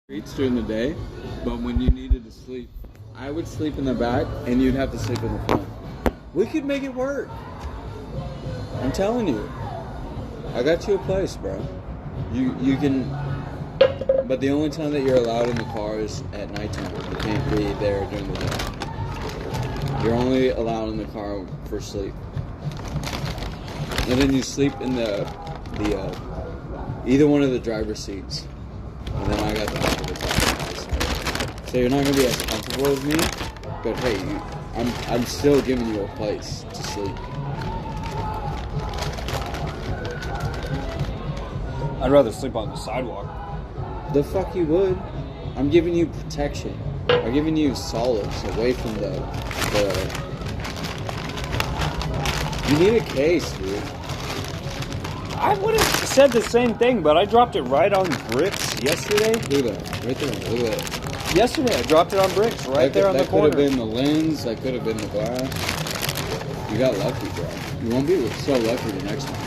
streets during the day, but when you needed to sleep, I would sleep in the back and you'd have to sleep in the front. We could make it work. I'm telling you. I got you a place, bro. You can, but the only time that you're allowed in the car is at nighttime. You can't be there during the day. You're only allowed in the car for sleep. And then you sleep in the either one of the driver's seats. And then I got the back of the car. So you're not gonna be as comfortable with me, but hey, I'm still giving you a place to sleep. I'd rather sleep on the sidewalk. The fuck you would. I'm giving you protection. I'm giving you solids away from the You need a case, dude. I would have said the same thing, but I dropped it right on bricks yesterday. Look at that. Right there. Look at that. Yesterday, I dropped it on bricks right there on the corner. That could have been the lens. That could have been the glass. You got lucky, bro. You won't be so lucky the next time.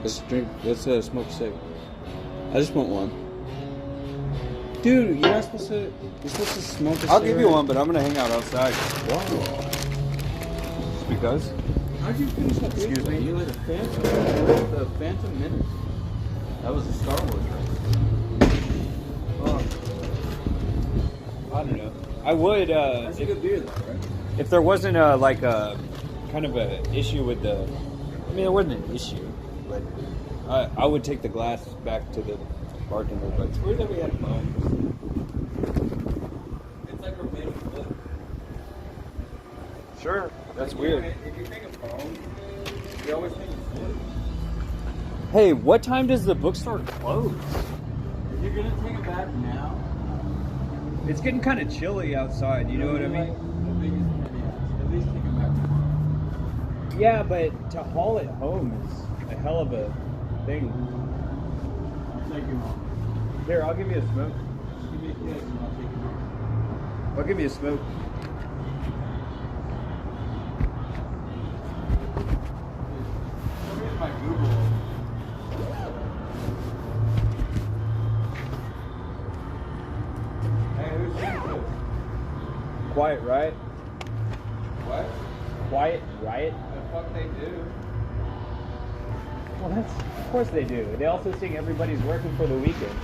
Let's smoke a cig. I just want one. Dude, you're supposed to smoke a cigarette. I'll give you one, but I'm gonna hang out outside. Why? Just because. How'd you finish that? Excuse me? You like a Phantom. The Phantom Menace. That was a Star Wars reference. I don't know. I would. That's a good beer, though, right? If there wasn't a kind of a issue with the. I mean, it wasn't an issue, but I would take the glass back to the bartender. But It's weird that we had phones. It's like we're made of wood. sure, that's weird. If you think of phone, you always think of wood. Hey, what time does the bookstore close? If you're gonna take a bath now, It's getting kind of chilly outside. You know what I mean? At least take a bath tomorrow. Yeah, but to haul it home is a hell of a thing. I'll take you home. Here, I'll give you a smoke. Just give me a kiss and I'll take you home. I'll give you a smoke. Look at my Google. Hey, who's this? Quiet Riot. What? Quiet Riot. The fuck they do? Well, of course they do. They also sing "Everybody's Working for the Weekend."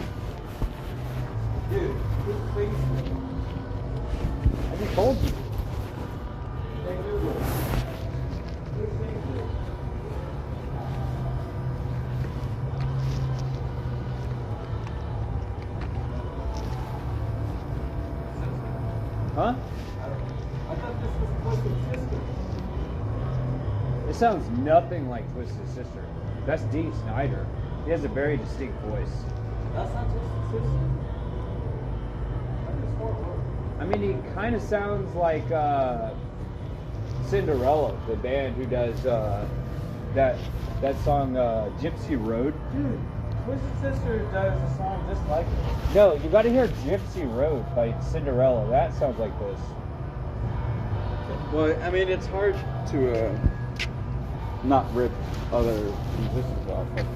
Dude, who sings it? I just told you. Hey, Google. Who sings it? Huh? I thought this was Twisted Sister. It sounds nothing like Twisted Sister. That's Dee Snider. He has a very distinct voice. That's not Twisted Sister. That's Fort Worth. I mean, he kind of sounds like Cinderella, the band who does that song Gypsy Road. Dude, Twisted Sister does a song just like it. No, you got to hear Gypsy Road by Cinderella. That sounds like this. Well, I mean, it's hard to not rip other musicians off. Like,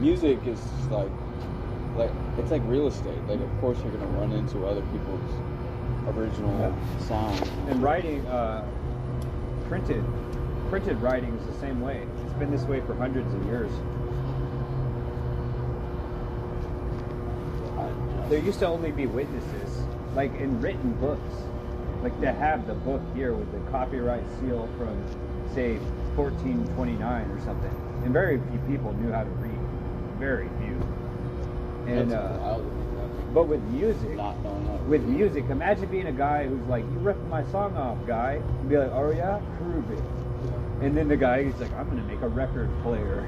music is just like it's like real estate. Like, of course, you're gonna run into other people's original sound. And writing, printed writing is the same way. It's been this way for hundreds of years. There used to only be witnesses, like in written books. Like to have the book here with the copyright seal from, say, 1429 or something. And very few people knew how to read. Very few. And but with music, Not knowing how to with read. music, imagine being a guy who's like, "You ripped my song off, guy," and be like, "Oh yeah, prove it." And then the guy, he's like, "I'm gonna make a record player."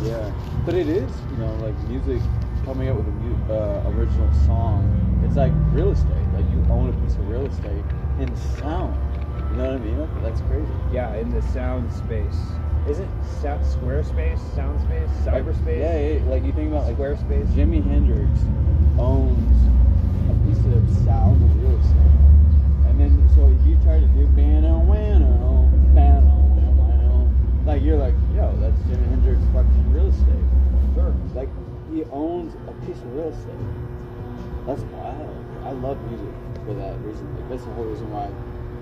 Yeah, but it is, you know, like music, coming up with a original song. It's like real estate. Like you own a piece of real estate in sound. You know what I mean? That's crazy. Yeah, in the sound space. Isn't Squarespace, sound space, cyberspace? Yeah, like you think about like Squarespace. Jimi Hendrix owns a piece of sound of real estate, and then so if you try to do like you're like, yo, that's Jimi Hendrix owns a piece of real estate. That's wild. I love music for that reason. Like, that's the whole reason why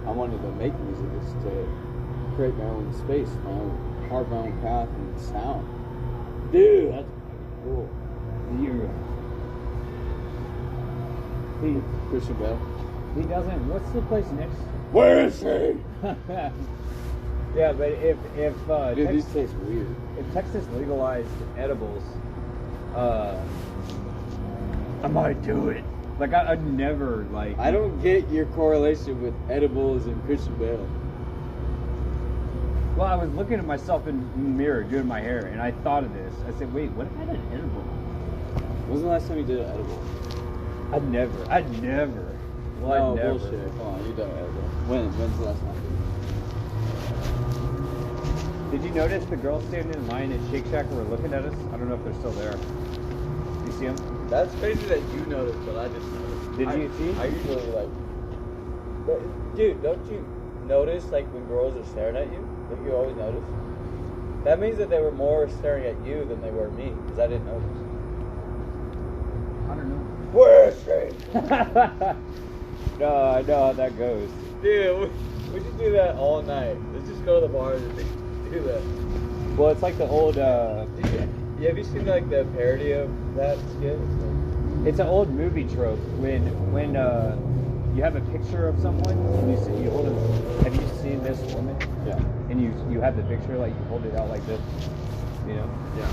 I wanted to make music, is to create my own space, carve my own path and sound. Dude, that's cool. Christian Bale. He doesn't. What's the place next? Where is he? Yeah, but if Dude, these taste weird. if Texas legalized edibles, I might do it. Like I'd never like. I don't get your correlation with edibles and Christian Bale. Well, I was looking at myself in the mirror doing my hair, and I thought of this. I said, "Wait, what if I had an edible?" When was the last time you did an edible? I'd never. No, I'd never. bullshit. Come on, you done an edible. When's the last time? Did you notice the girls standing in line at Shake Shack were looking at us? I don't know if they're still there. You see them? That's crazy that you noticed, but I didn't notice. Did you see? I usually like. But, dude, don't you notice like when girls are staring at you? Don't you always notice? That means that they were more staring at you than they were me, because I didn't notice. I don't know. Where is she? No, I know how that goes. Dude, we should do that all night. Let's just go to the bars and do that. Well, it's like the old. Yeah, have you seen like the parody of that skit? It's an old movie trope when you have a picture of someone and you hold it. Have you seen this woman? Yeah. And you have the picture, like you hold it out like this, you know? Yeah.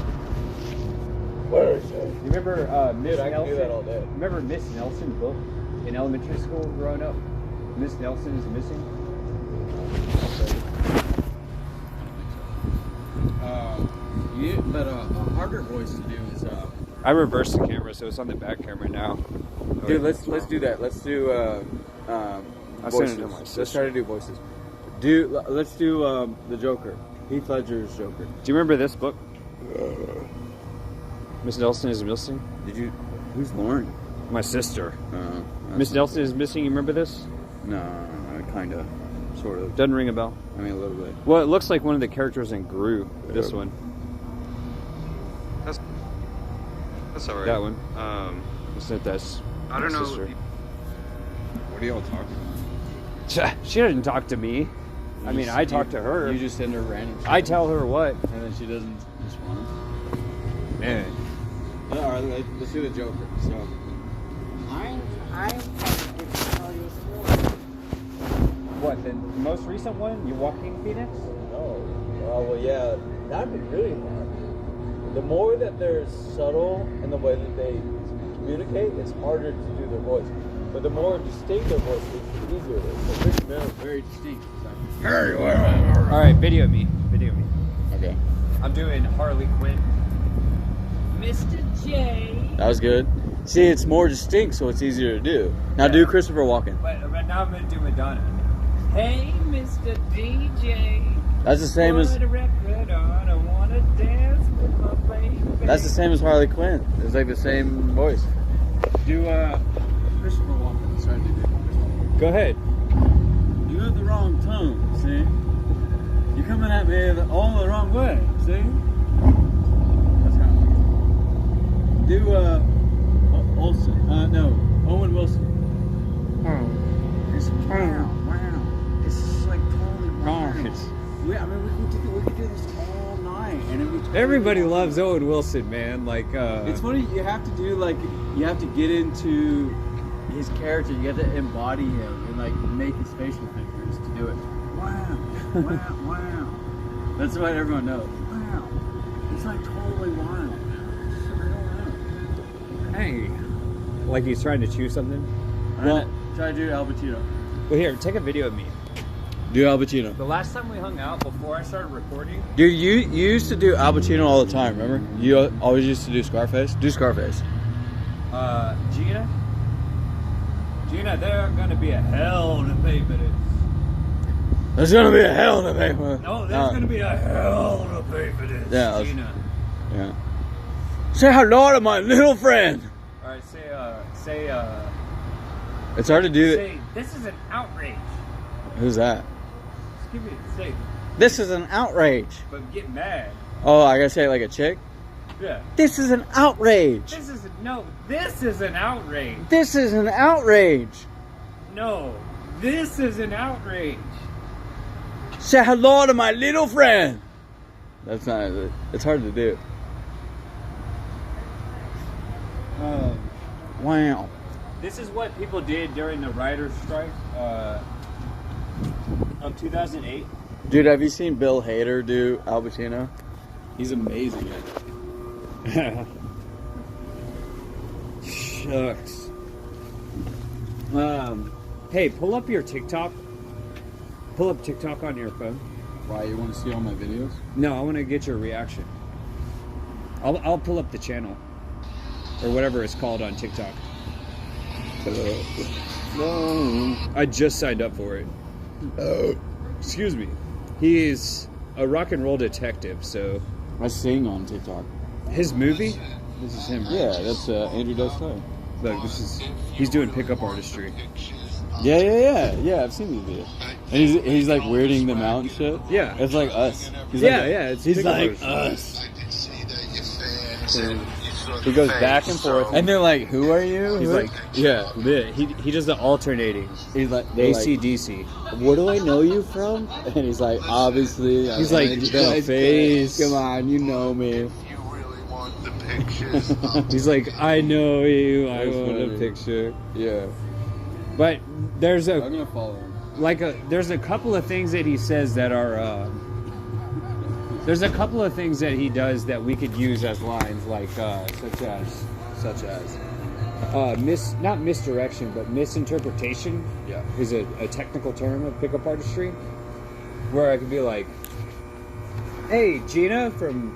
Where is she? You remember Miss Dude, I can Nelson? do that all day. Remember Miss Nelson's book in elementary school growing up? Miss Nelson is missing. But a harder voice to do is I reversed the camera, so it's on the back camera now. dude, let's do that. Let's do voices. send it to my Let's sister. try to do voices. Let's do the Joker. Heath Ledger's Joker. Do you remember this book? Miss Nelson is missing. Did you? Who's Lauren? My sister. That's Miss not- Nelson is missing. You remember this? No, kind of, sort of. Doesn't ring a bell. I mean, a little bit. Well, it looks like one of the characters in Gru. This one. That's alright. That one. That's I don't my know. sister. What are y'all talking about? She didn't talk to me. I mean, I talk to her. You just send her random shit. I tell her what. And then she doesn't respond. Man. All right, let's do the Joker. So. What, the most recent one? You Walking Phoenix? Oh, well, yeah, that'd be really hard. The more that they're subtle in the way that they communicate, it's harder to do their voice. But the more distinct their voice is, the easier it is. So Christian Bale is very distinct. All right, video me. Okay. I'm doing Harley Quinn. Mr. J. That was good. See, it's more distinct, so it's easier to do. Now do Christopher Walken. But now I'm going to do Madonna. Hey, Mr. DJ. That's the same as. Put a record on. I want to dance with my baby. That's the same as Harley Quinn. It's like the same voice. Do Christopher Walken. Sorry to do. Go ahead. You have the wrong tone. See, you're coming at me all the wrong way. See. That's kind of weird. Do Olsen. No, Owen Wilson. It's wow. It's just like totally wrong. I mean, we could do this all night, and it'd be totally Everybody wrong. loves Owen Wilson, man. Like, It's funny. You have to do you have to get into his character. You have to embody him and like make his facial features to do it. Wow, wow. That's what everyone knows. Wow, it's like totally wild. I don't know. hey. Like he's trying to chew something. Well, try to do Al Pacino. Well, here, take a video of me. Do Al Pacino. The last time we hung out, before I started recording, Dude, you used to do Al Pacino all the time, remember? You always used to do Scarface? Do Scarface. Gina, they're gonna be a hell to pay for this. There's gonna be a hell to pay for. No, there's gonna be a hell to pay for this. Yeah, Gina. Yeah. Say hello to my little friend. All right, say, It's hard to do that. say, this is an outrage. Who's that? Just give me, say, This is an outrage. but get mad. Oh, I gotta say it like a chick? Yeah. This is an outrage. This is an outrage. This is an outrage. No, this is an outrage. Say hello to my little friend. That's not. It's hard to do. Wow. This is what people did during the writer's strike of 2008. Dude, have you seen Bill Hader do Al Pacino? He's amazing at it. Shucks. Hey, pull up your TikTok. Pull up TikTok on your phone. Why, you want to see all my videos? No, I want to get your reaction. I'll pull up the channel or whatever it's called on TikTok. No. I just signed up for it. Excuse me. He's a rock and roll detective, so I sing on TikTok. his movie. This is him, right? Yeah, that's Andrew Dice Clay. Look, he's doing pickup artistry. Yeah. I've seen these videos. And he's like weirding them out and shit. Yeah. It's like us. He's He's like us. He goes back and forth, and they're like, "Who are you?" He's like, "Yeah." he does the alternating. He's like, AC/DC. "What do I know you from?" And he's like, "Obviously." He's like, "The face." Come on, you know me. You really want the pictures. He's like, I know you. I That's want a funny. picture. Yeah. But there's I'm gonna follow him. there's a couple of things that he says that are there's a couple of things that he does that we could use as lines, like such as not misdirection, but misinterpretation. Yeah. Is a technical term of pickup artistry, where I could be like, "Hey, Gina from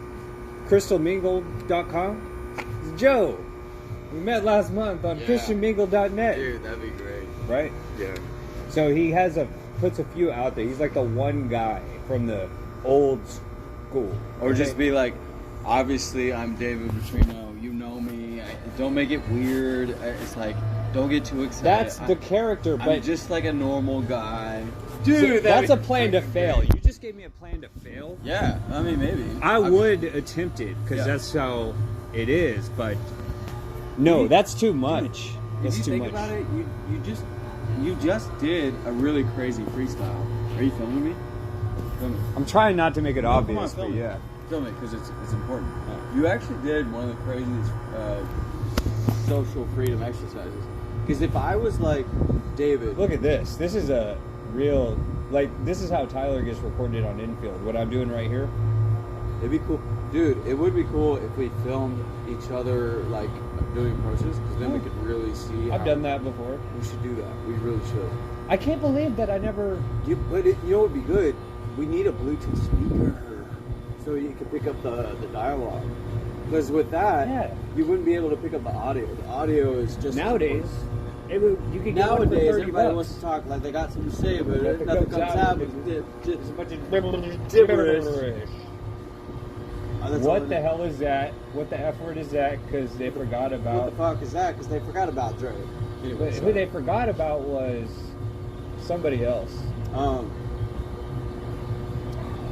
crystalmingle.com, it's Joe. We met last month on Yeah. christianmingle.net." Dude, that'd be great. Right? Yeah. So he puts a few out there. He's like the one guy from the old school. Or Okay? just be like, obviously, I'm David Petrino. You know me. Don't make it weird. It's like, don't get too excited. That's the character, I'm but just like a normal guy. so Dude, that's a plan to fail. You just gave me a plan to fail. Yeah, I mean, maybe. I would attempt it because Yeah. that's how it is, but no, that's too much. If That's you too think much. about it, you just did a really crazy freestyle. Are you filming me? Film me. I'm trying not to make it No, come obvious, on, but film it. yeah. Film it because it's important. You actually did one of the craziest social freedom exercises. Because if I was like David, Look at this. This is a real, this is how Tyler gets recorded on infield. What I'm doing right here. it'd be cool, dude. It would be cool if we filmed each other like doing approaches, because then we could really see. I've done that before. We should do that. We really should. I can't believe that I never. You know what would be good? We need a Bluetooth speaker so you can pick up the dialogue. Because with that, Yeah. you wouldn't be able to pick up the audio. The audio is just Nowadays, you could get Nowadays, one for 30 everybody bucks. wants to talk like they got something to say, but Nothing nothing comes comes out. out. It's a bunch of Gibberish. What the hell is that? What the F word is that? Because they forgot What about. the fuck is that? Because they forgot about Drake. But who they forgot about was somebody else.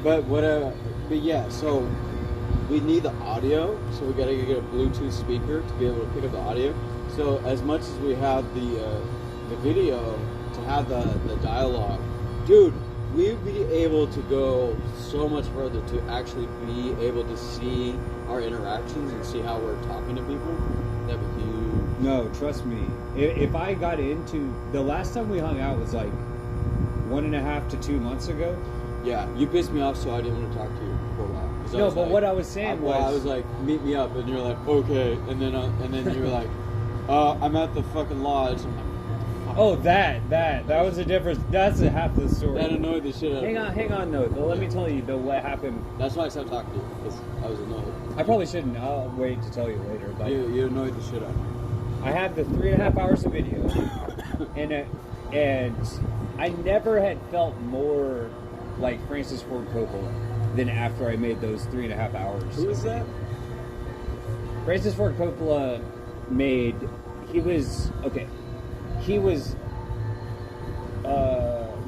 But yeah, so we need the audio, so we gotta get a Bluetooth speaker to be able to pick up the audio. So as much as we have the video to have the dialogue, dude, we'd be able to go so much further to actually be able to see our interactions and see how we're talking to people. That'd be huge. No, trust me. If I got into the last time we hung out was like 1.5 to 2 months ago. Yeah, you pissed me off, so I didn't want to talk to you for a while. 'Cause I No, was but like- what I was saying I was- was like, meet me up, and you're like, okay, and then you were like, I'm at the fucking lodge. I'm like, fuck. Oh, that was a difference. That's a half the story. That annoyed the shit out of me. Hang on though. Let me tell you what happened. That's why I stopped talking to you, because I was annoyed. I probably shouldn't. I'll wait to tell you later. But You annoyed the shit out of me. I have the 3.5 hours of video, and I never had felt more like Francis Ford Coppola than after I made those 3.5 hours. Who is that? Francis Ford Coppola he was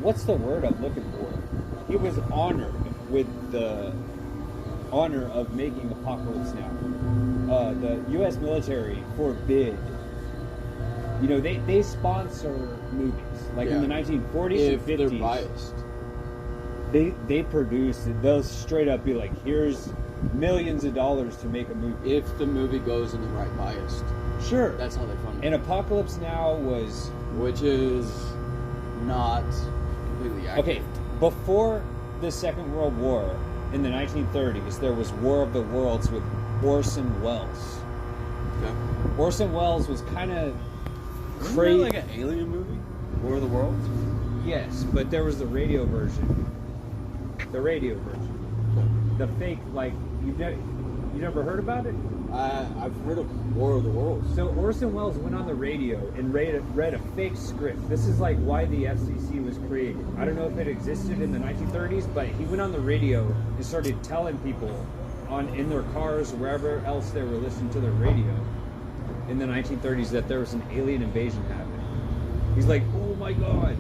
what's the word I'm looking for? He was honored with the honor of making Apocalypse Now. the U.S. military forbid. You know, they sponsor movies like in the 1940s if and 50s. they're biased. They produce it. They'll straight up be like, here's millions of dollars to make a movie. If the movie goes in the right biased. Sure. That's how they fund it. And Apocalypse Now was... Which is not completely accurate. Okay, before the Second World War, in the 1930s, there was War of the Worlds with Orson Welles. Okay. Orson Welles was kind of Isn't crazy. there like an alien movie? War of the Worlds? Yes, but there was the radio version. The radio version. The fake, like, you never heard about it? I've heard of War of the Worlds. So Orson Welles went on the radio and read a fake script. This is like why the FCC was created. I don't know if it existed in the 1930s, but he went on the radio and started telling people in their cars or wherever else they were listening to their radio in the 1930s that there was an alien invasion happening. He's like, oh my God,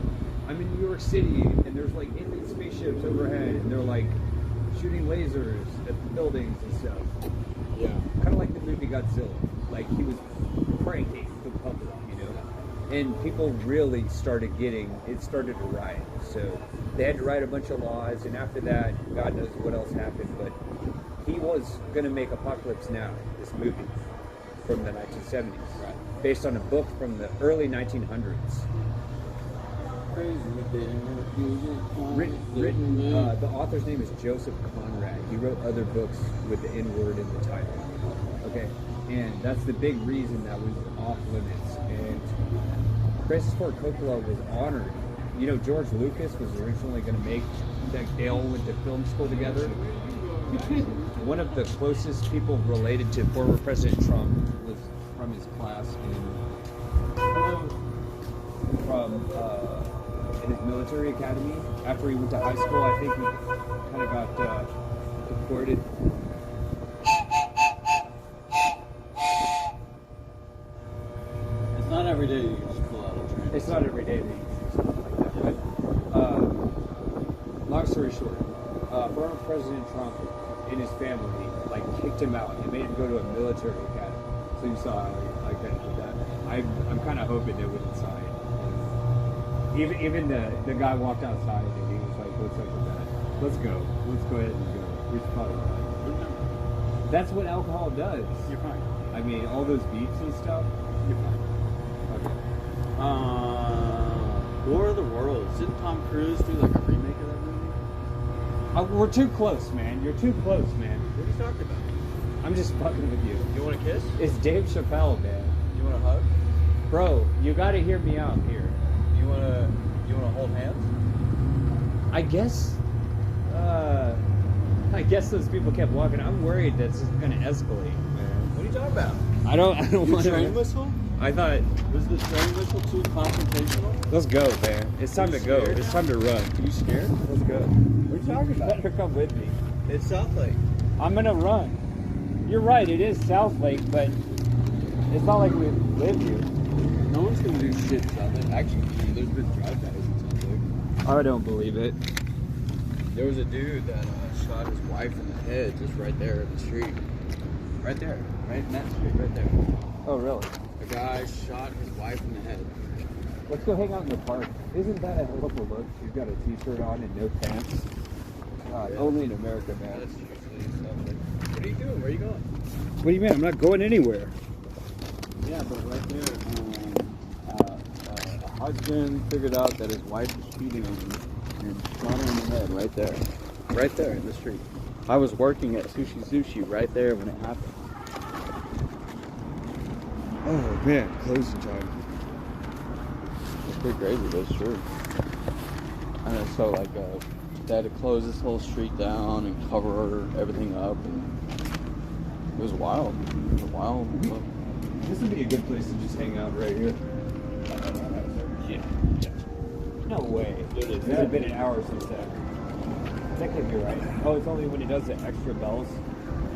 I'm in New York City and there's like alien spaceships overhead and they're like shooting lasers at the buildings and stuff. Yeah. Kind of like the movie Godzilla. Like he was pranking the public, you know? And people really started to riot. So they had to write a bunch of laws, and after that, God knows what else happened, but he was going to make Apocalypse Now, this movie from the 1970s, Right. based on a book from the early 1900s. The author's name is Joseph Conrad. He wrote other books with the N-word in the title. Okay, and that's the big reason that was off limits. And Francis Ford Coppola was honored. You know, George Lucas was originally going to make that. They all went to film school together. One of the closest people related to former President Trump was from his class in his military academy. After he went to high school, I think he kind of got deported. It's not every day you just pull out a train. It's not every day that you do something like that. But long story short, former President Trump and his family like kicked him out and made him go to a military academy. So you saw how I kind of did that. I'm kind of hoping they wouldn't sign. Even the guy walked outside and he was like, "What's up with that? Let's go. Let's go ahead and go. We should probably run." That's what alcohol does. You're fine. I mean, all those beats and stuff. You're fine. Okay. War of the Worlds. Didn't Tom Cruise do like a remake of that movie? We're too close, man. You're too close, man. What are you talking about? I'm just fucking with you. You want a kiss? It's Dave Chappelle, man. You want a hug? Bro, you gotta hear me out here. You wanna hold hands? I guess those people kept walking. I'm worried that's gonna escalate, man. What are you talking about? I don't want Train to. whistle? I thought, Was the train whistle too confrontational? let's go, man. It's time to go. scared? It's time to run. Are you scared? Let's go. What are you talking You about? better come with me. It's South Lake. I'm gonna run. You're right. It is South Lake, but it's not like we live here. No one's gonna do shit in South Lake. Actually, there's been drive-bys in South Lake. I don't believe it. There was a dude that shot his wife in the head just right there in the street. Right there. Right in that street, right there. Oh, really? A guy shot his wife in the head. Let's go hang out in the park. Isn't that a hell of a look? You've got a t-shirt on and no pants. God, Yeah. only in America, man. That's usually South Lake. What are you doing? Where are you going? What do you mean? I'm not going anywhere. Yeah, but right there, a husband figured out that his wife was cheating on him and shot her in the head right there. Right there in the street. I was working at Sushi right there when it happened. Oh, man. Closing time. It's pretty crazy, but it's true. And then so, like, they had to close this whole street down and cover everything up. And it was wild. It was a wild look. This would be a good place to just hang out right here. Yeah. No way. It's been an hour since that. That could be right. Oh, it's only when it does the extra bells.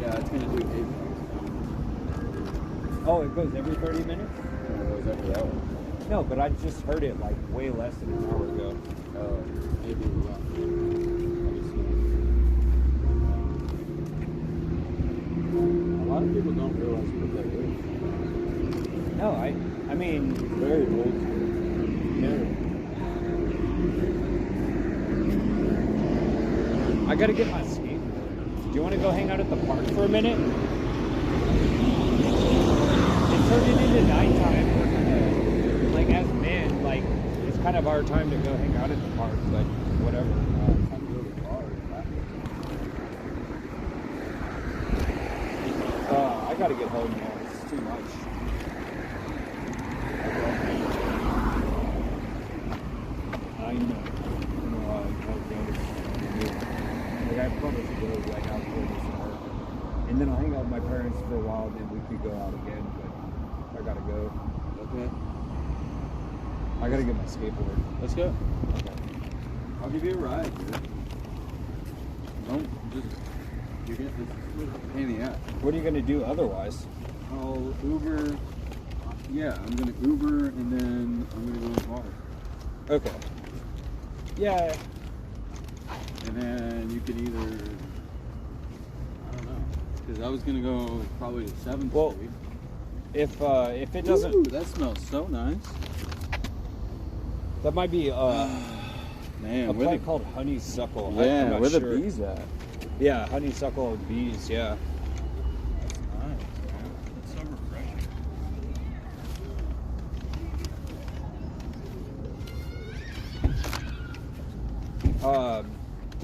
Yeah, it's going to do 8 minutes. Oh, it goes every 30 minutes? It goes every hour. No, but I just heard it like way less than an hour ago. Maybe, yeah. Let me see. lot of people don't realize what that is. No, I mean, It's very old school. Very. I gotta get my skateboard. Do you want to go hang out at the park for a minute? It's turning into nighttime. We're kind of, like, as men, like, it's kind of our time to go hang out at the park, but whatever. Some really far. I gotta get home now. It's too much. I know. Like, I promised to go like out for this summer. And then I'll hang out with my parents for a while, then we could go out again, but I gotta go. Okay. I gotta get my skateboard. Let's go. Okay. I'll give you a ride, dude. Don't just. You're getting this is a pain in the ass. What are you gonna do otherwise? I'll Uber. Yeah, I'm gonna Uber and then I'm gonna go in the car. Okay. Yeah. And then you can either. I don't know. Because I was gonna go probably to 7th Well, Street. If it doesn't, Ooh, that smells so nice. that might be Man, a where plant the, called honeysuckle. I'm yeah, not where the sure. bees at? Yeah, honeysuckle bees. Yeah. That's nice, man. That's so refreshing.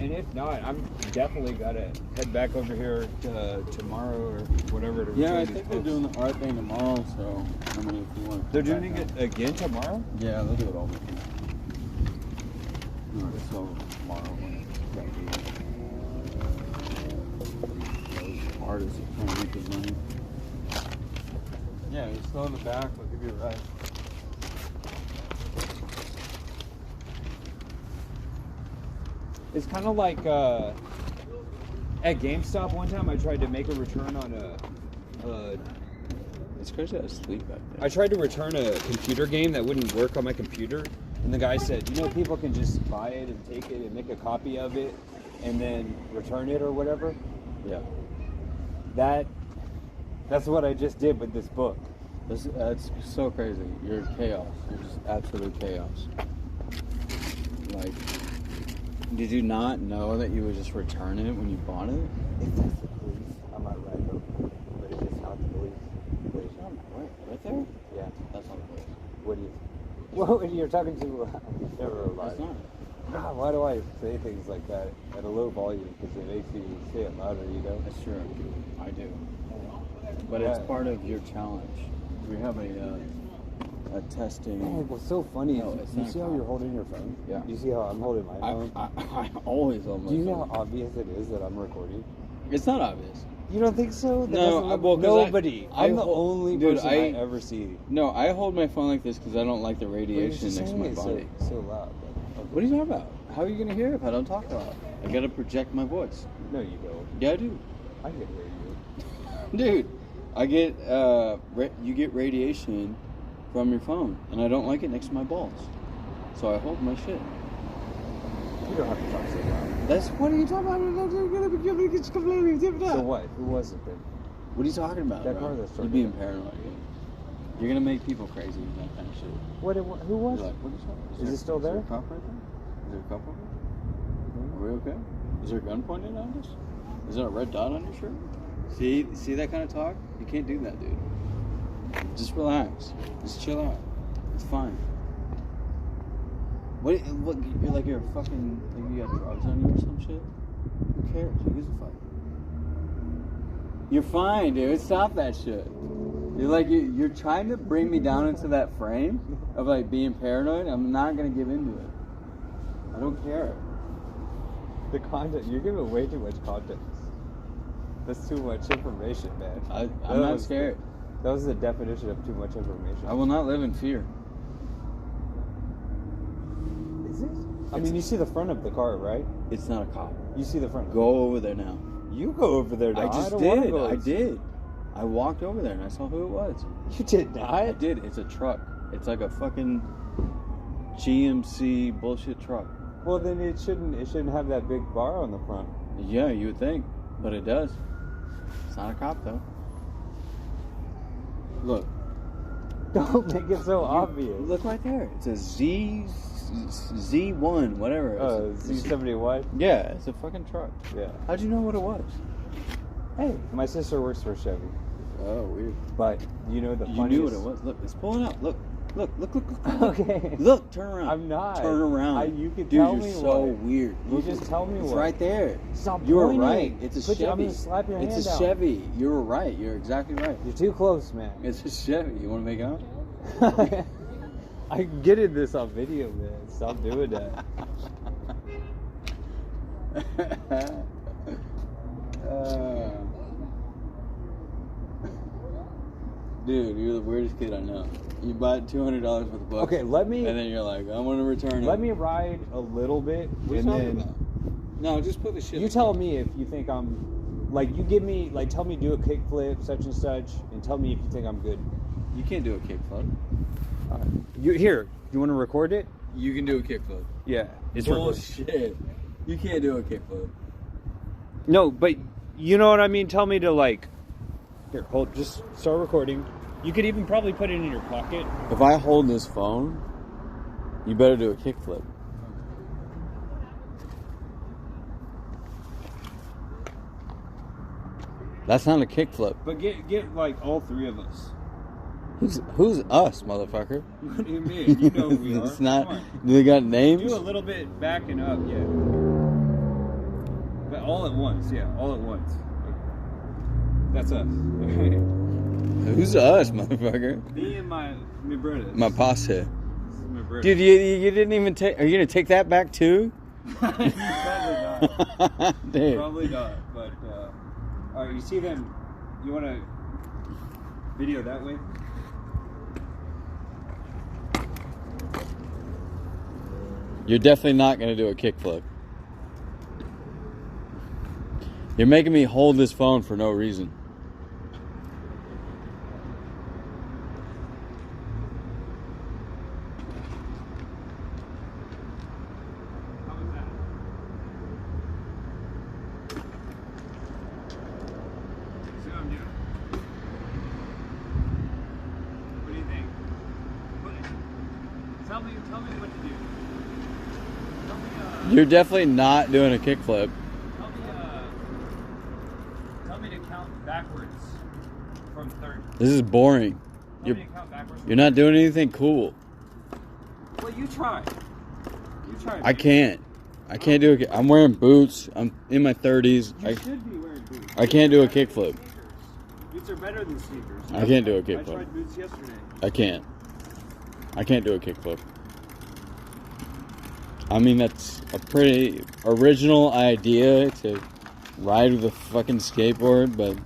And if not, I'm definitely gotta head back over here tomorrow or whatever. To Yeah, I record these think they're books. doing the art thing tomorrow, so I mean, if you want. They're doing it again tomorrow. Yeah, they'll do it all weekend. No, it's all tomorrow when it's those artists are trying to make good money. Yeah, you're still in the back. I'll give you a ride. It's kind of like at GameStop one time. I tried to make a return on It's crazy I was asleep back there. I tried to return a computer game that wouldn't work on my computer, and the guy said, you know, people can just buy it and take it and make a copy of it, and then return it or whatever. Yeah. That's what I just did with this book. That's so crazy. You're chaos. You're just absolute chaos. Like, did you not know that you would just return it when you bought it? If that's the police, I might ride over, but if it's not the police, Right there? yeah. That's not the place. What do you? Well, when you're talking to, never mind. That's not. God, why do I say things like that at a low volume? Because it makes you say it louder, you know? That's true. I do. But it's part of your challenge. We have a testing. Oh, what's so funny No, is it's you not see how cop. you're holding your phone? Yeah. You see how I'm holding my phone? I always almost. Do you know how obvious it is that I'm recording? It's not obvious. You don't think so? That No, doesn't look- well, 'cause nobody. I I'm the hold- only dude, person I ever see. No, I hold my phone like this because I don't like the But you're radiation just next to saying my it body. so loud. But, okay. What are you talking about? How are you gonna hear if I don't talk loud? I gotta project my voice. No, you don't. Yeah, I do. I can hear you. Dude, I get you get radiation from your phone, and I don't like it next to my balls, so I hold my shit. You don't have to talk so loud. That's what are you talking about? So what? Who was it then? What are you talking about? That bro? car that's You're started. being paranoid. You're gonna make people crazy with that kind of shit. What? Who was You're it? like, what are you talking about? Is it still Is there there? a cop right there? Is there a cop over there? Are we okay? Is there a gun pointed at us? Is there a red dot on your shirt? See that kind of talk? You can't do that, dude. Just relax. Just chill out. It's fine. What? You're like you're fucking. Like you got drugs on you or some shit. Who cares? Who gives a fuck? You're fine, dude. Stop that shit. You're like you're trying to bring me down into that frame of like being paranoid. I'm not gonna give into it. I don't care. The content. You're giving way too much context. That's too much information, man. I'm That not was- scared. That was the definition of too much information. I will not live in fear. Is it? I mean, you see the front of the car, right? It's not a cop. You see the front. Go over there now. You go over there now. I just don't wanna did. go. I did. I walked over there and I saw who it was. You did I not? did. It's a truck. It's like a fucking GMC bullshit truck. Well, then it shouldn't have that big bar on the front. Yeah, you would think, but it does. not a cop though. Look. Don't make it so obvious. Look right there. It's a Z1, whatever. Oh, It's Z71? yeah, it's a fucking truck. Yeah. How'd you know what it was? Hey, my sister works for Chevy. Oh, weird. But you know the You funniest... knew what it was. Look, it's pulling up. Look. Okay. Look, turn around. I'm not. Turn around. You can Dude, tell you're me so what. weird. You Look, just tell me it's what. right there. Stop You were pointing. right. It's a I'm Chevy. gonna slap your hand It's a down. Chevy. You were right. You're exactly right. You're too close, man. It's a Chevy. You want to make out? I get it this on video, man. Stop doing that. Dude, you're the weirdest kid I know. You buy $200 worth of books. Okay, let me- And then you're like, I want to return it. Let me ride a little bit, What are you and talking then about? No, just put the shit. you in tell the me if you think I'm like you give me like tell me do a kickflip such and such, and tell me if you think I'm good. car. You can't do a kickflip. You here? You want to record it? You can do a kickflip. Yeah, it's recorded. Bullshit. You can't do a kickflip. No, but you know what I mean. Tell me to like. Here, hold. Just start recording. You could even probably put it in your pocket. If I hold this phone, you better do a kickflip. That's not a kickflip. But get like all three of us. Who's us, motherfucker? What do you mean? You know who we are. It's not. Come Do they got on. names? Do a little bit backing up, yeah. But all at once, yeah, all at once. That's us. Who's us, motherfucker? Me and my brothers. My posse. This is my brother. Dude, you didn't even take. Are you gonna take that back too? Probably not. Dude. Probably not. But all right, you see them? You want to video that way? You're definitely not gonna do a kickflip. You're making me hold this phone for no reason. How was that? See what I'm doing? What do you think? Tell me what to do. Tell me, You're definitely not doing a kickflip. tell me to count backwards from 30. This is boring. Tell You're me to count backwards. you're not doing anything cool. Well, you try. You try. I can't. I can't do it. I'm wearing boots. I'm in my 30s. You should be wearing boots. I can't do a kickflip. Boots are better than sneakers. I can't do a I kickflip. tried boots yesterday. I can't. I can't do a kickflip. I mean, that's a pretty original idea to ride with a fucking skateboard, but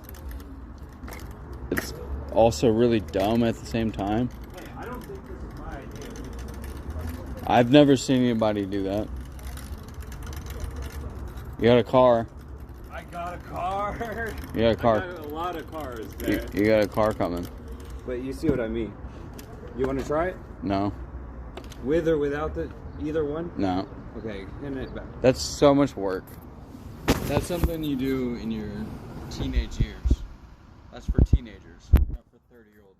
it's also really dumb at the same time. Hey, I don't think this is my idea. I've never seen anybody do that. You got a car. I got a car. You got a car. I got a lot of cars, You, man. you got a car coming. But you see what I mean. You want to try it? No. With or without either one? No. Okay, hand it back. That's so much work. That's something you do in your teenage years. That's for teenagers, not for 30-year-old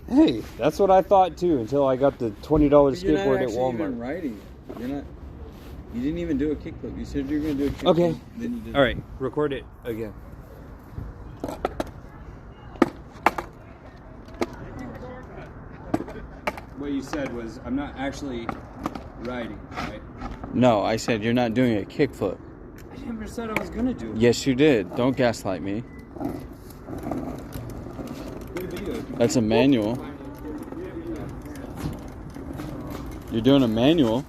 men. Hey, that's what I thought too until I got the $20 You're not skateboard at actually Walmart. even riding. You're not. You didn't even do a kickflip. You said you were gonna do a kickflip. Okay. Then you did. All right, record it again. What you said was, I'm not actually riding, right? No, I said you're not doing a kickflip. I never said I was gonna do it. Yes, you did. Don't gaslight me. Good video. That's a manual. You're doing a manual.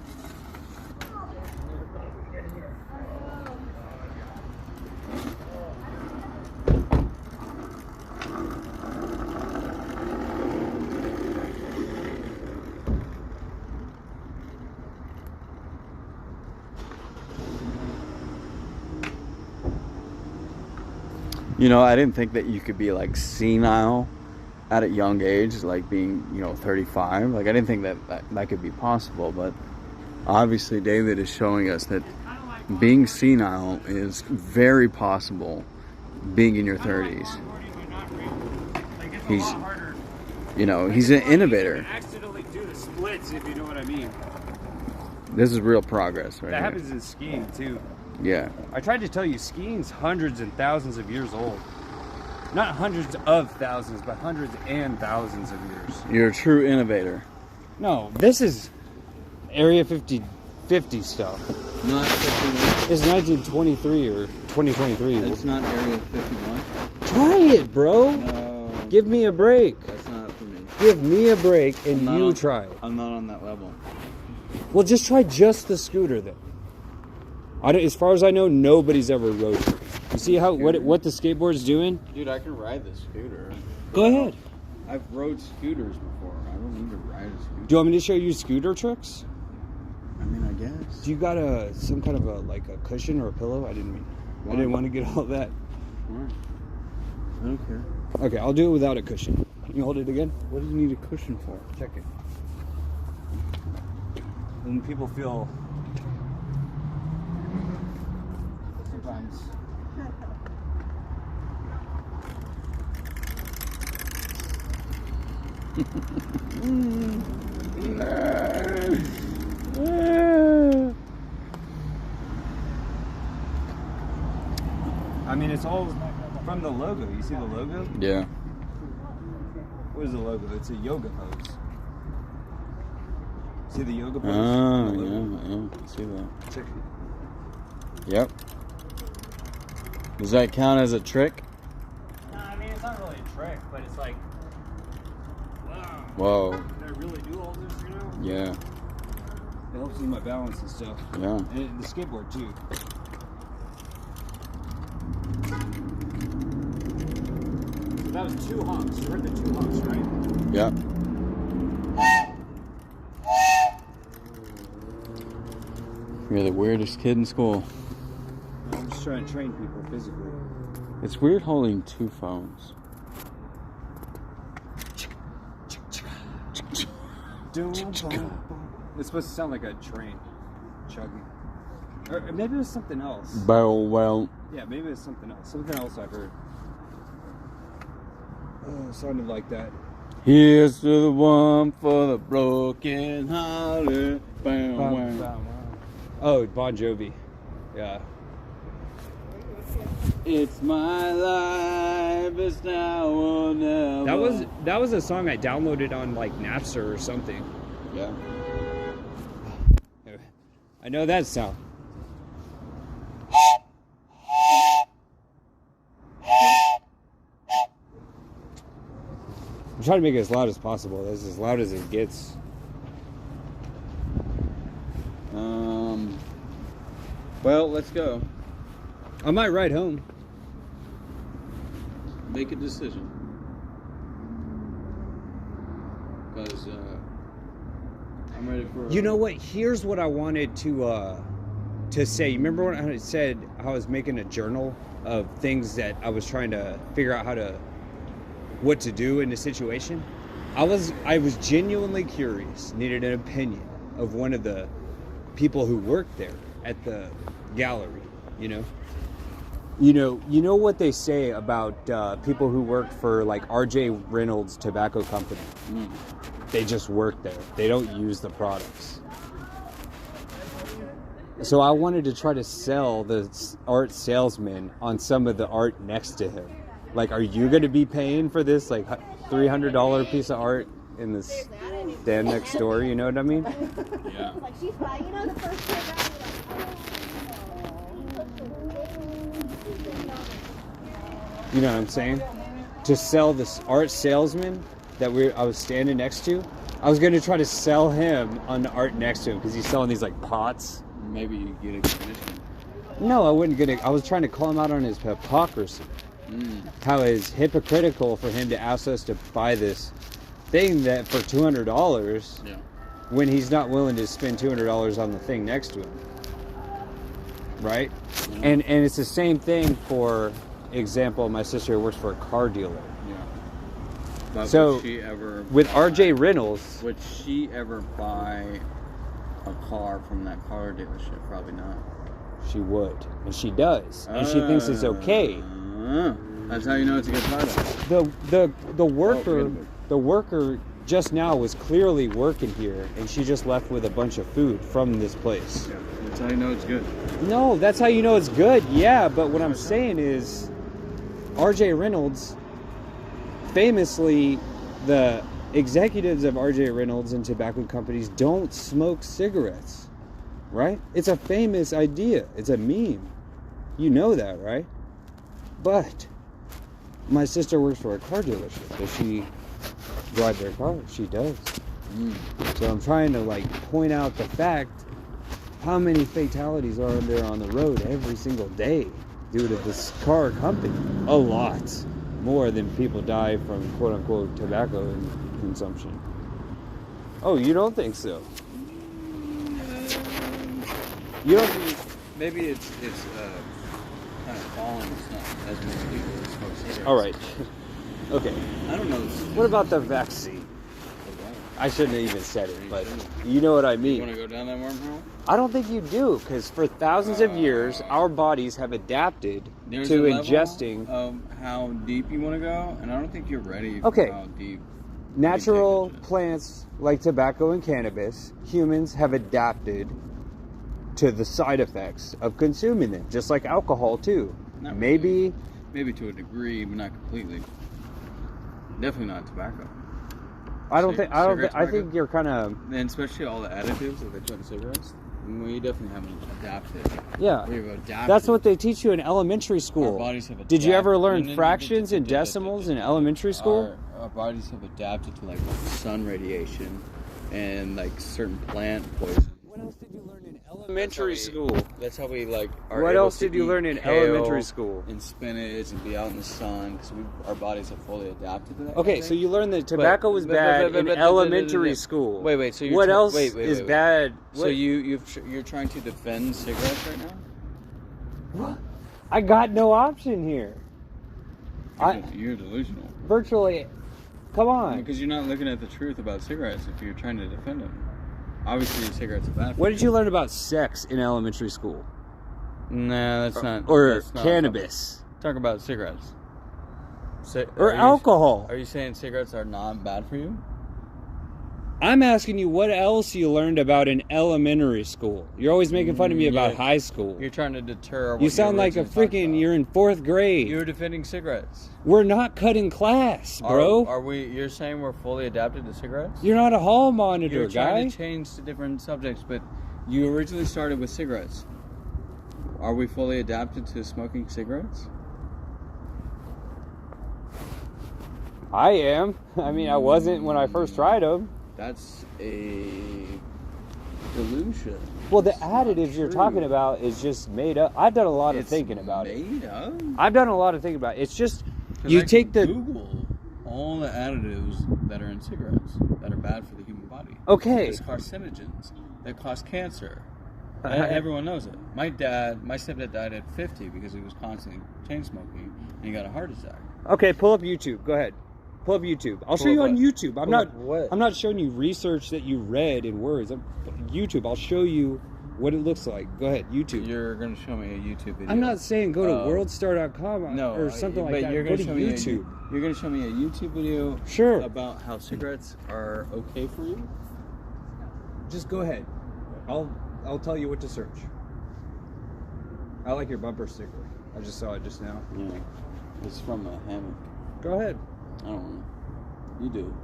You know, I didn't think that you could be like senile at a young age, like being, 35. Like, I didn't think that could be possible, but obviously David is showing us that being senile is very possible being in your 30s. Like, it's He's- a lot harder. You know, he's an You can innovator. accidentally do the splits, if you know what I mean. This is real progress right That here. happens in skiing too. Yeah. I tried to tell you, skiing's hundreds and thousands of years old. Not hundreds of thousands, but hundreds and thousands of years. You're a true innovator. No, this is Area 50 stuff. Not 51. It's 1923 or 2023. It's not Area 51. Try it, bro. No, Give me a break. that's not for me. Give me a break and I'm not you on- try it. I'm not on that level. Well, just try just the scooter then. As far as I know, nobody's ever rode it. You see how what the skateboard's doing? Dude, I can ride this scooter. Go ahead. I've rode scooters before. I don't need to ride a scooter. Do you want me to show you scooter tricks? I mean, I guess. Do you got some kind of a cushion or a pillow? I didn't want to get all that. Alright. I don't care. Okay, I'll do it without a cushion. Can you hold it again? What do you need a cushion for? Check it. When people feel sometimes. I mean, it's all from the logo. You see the logo? Yeah. What is the logo? It's a yoga pose. See the yoga pose? Oh, The logo? yeah. I see that. Check it. Yep. Does that count as a trick? No, I mean, it's not really a trick, but it's like, wow. Whoa. Did I really do all this, you know? Yeah. It helps with my balance and stuff. Yeah. And the skateboard, too. So that was 2 honks. You heard the 2 honks, right? Yep. You're the weirdest kid in school. I'm just trying to train people physically. It's weird holding 2 phones. It's supposed to sound like a train chugging. Or maybe it was something else. Well. Yeah, maybe it was something else. Something else I've heard. Oh, it sounded like that. Here's to the one for the broken hearted. Bam, wham. Oh, Bon Jovi. Yeah. It's my life, it's now or never. That was a song I downloaded on like Napster or something. Yeah. I know that sound. I'm trying to make it as loud as possible. That's as loud as it gets. Well, let's go. I might ride home. Make a decision. Because I'm ready for. You know what? Here's what I wanted to say. You remember when I said I was making a journal of things that I was trying to figure out what to do in a situation? I was genuinely curious, needed an opinion of one of the people who worked there at the gallery, you know what they say about people who work for like RJ Reynolds Tobacco Company. They just work there. They don't use the products. So I wanted to try to sell the art salesman on some of the art next to him. Like, are you going to be paying for this like $300 piece of art in this stand next door? You know what I mean? Yeah. Like she's fine, you know, the first day around, You know what I'm saying? To sell this art salesman that I was standing next to, I was going to try to sell him on the art next to him because he's selling these like pots. Maybe you get a commission. No, I wouldn't get it. I was trying to call him out on his hypocrisy. How it's hypocritical for him to ask us to buy this thing that for $200 Yeah. when he's not willing to spend $200 on the thing next to him. Right? Yeah. And it's the same thing for example, my sister works for a car dealer. Yeah. But So, would she ever With buy- RJ Reynolds, Would she ever buy a car from that car dealership? Probably not. she would. And she does. And she thinks it's okay. That's how you know it's a good product. The worker good. the worker just now was clearly working here, and she just left with a bunch of food from this place. Yeah, that's how you know it's good. No, that's how you know it's good. Yeah, but what I'm saying is, R.J. Reynolds, famously, the executives of R.J. Reynolds and tobacco companies don't smoke cigarettes, right? It's a famous idea. It's a meme. You know that, right? But my sister works for a car dealership. Does she drive their car? She does. So I'm trying to like point out the fact how many fatalities are there on the road every single day due to this car company. A lot more than people die from quote unquote tobacco consumption. Oh, you don't think so? You don't think... Maybe it's kind of falling. It's not as many people that smoke cigarettes. All right. Okay. I don't know. What about the vaccine? I shouldn't have even said it, but you know what I You want mean. to go down that wormhole? I don't think you do, because for thousands of years, our bodies have adapted There's to a level ingesting of how deep you want to go, and I don't think you're ready for Okay. how deep. natural Ridiculous. plants like tobacco and cannabis. Humans have adapted to the side effects of consuming them, just like alcohol too. Not Maybe Maybe to a degree, but not completely. Definitely not tobacco. I don't Cig- think I don't. cigarette I think tobacco? you're kind of And especially all the additives that they put in cigarettes. We definitely haven't adapted. yeah. We've adapted. That's what they teach you in elementary Our school. bodies have Did you ever adapted- learn No, no, no, fractions and decimals in elementary school? Our bodies have adapted to like sun radiation and like certain plant poison. What else did you learn in elementary school? That's how we like. Are What able else to did you eat learn in kale elementary school? And spinach and be out in the sun because our bodies have fully adapted to that. Okay, kind of so thing. you learned that tobacco was bad in elementary school. Wait. So you're what else wait, is wait. bad? So you're trying to defend cigarettes right now? What? I got no option here. You're delusional. Virtually, come on. Because you're not looking at the truth about cigarettes if you're trying to defend them. Obviously, cigarettes are bad. What did you learn about sex in elementary school? Nah, that's not. Or that's not cannabis? Talk about cigarettes. Or alcohol? Are you saying cigarettes are not bad for you? I'm asking you what else you learned about in elementary school. You're always making fun of me about Yeah. high school. You're trying to deter. What You sound like a originally talked freaking. about. You're in 4th grade. You're defending cigarettes, We're not cutting class, bro. Are we? You're saying we're fully adapted to cigarettes? You're not a hall monitor, You're trying guy. to change to different subjects, but you originally started with cigarettes. Are we fully adapted to smoking cigarettes? I am. I mean, I wasn't when I first tried them. That's a delusion. Well, the It's not additives you're true. talking about is just made up. I've done a lot of It's thinking about it. made up? I've done a lot of thinking about it. It's just 'Cause you I take can the Google all the additives that are in cigarettes that are bad for the human body. okay. There's carcinogens that cause cancer. Everyone knows it. My stepdad died at 50 because he was constantly chain smoking and he got a heart attack. Okay, pull up YouTube. Go ahead. Pull up YouTube. I'll show Pull you up on what? YouTube. I'm Pull not. up what? I'm not showing you research that you read in words. YouTube. I'll show you what it looks like. Go ahead. YouTube. You're going to show me a YouTube video. I'm not saying go to Oh. worldstar.com No, or something like but that. You're Go going to to show me YouTube. You're going to show me a YouTube video Sure. about how cigarettes are okay for you? Just go ahead. I'll tell you what to search. I like your bumper sticker. I just saw it just now. Yeah. It's from a hammock. Go ahead. I don't know. You do.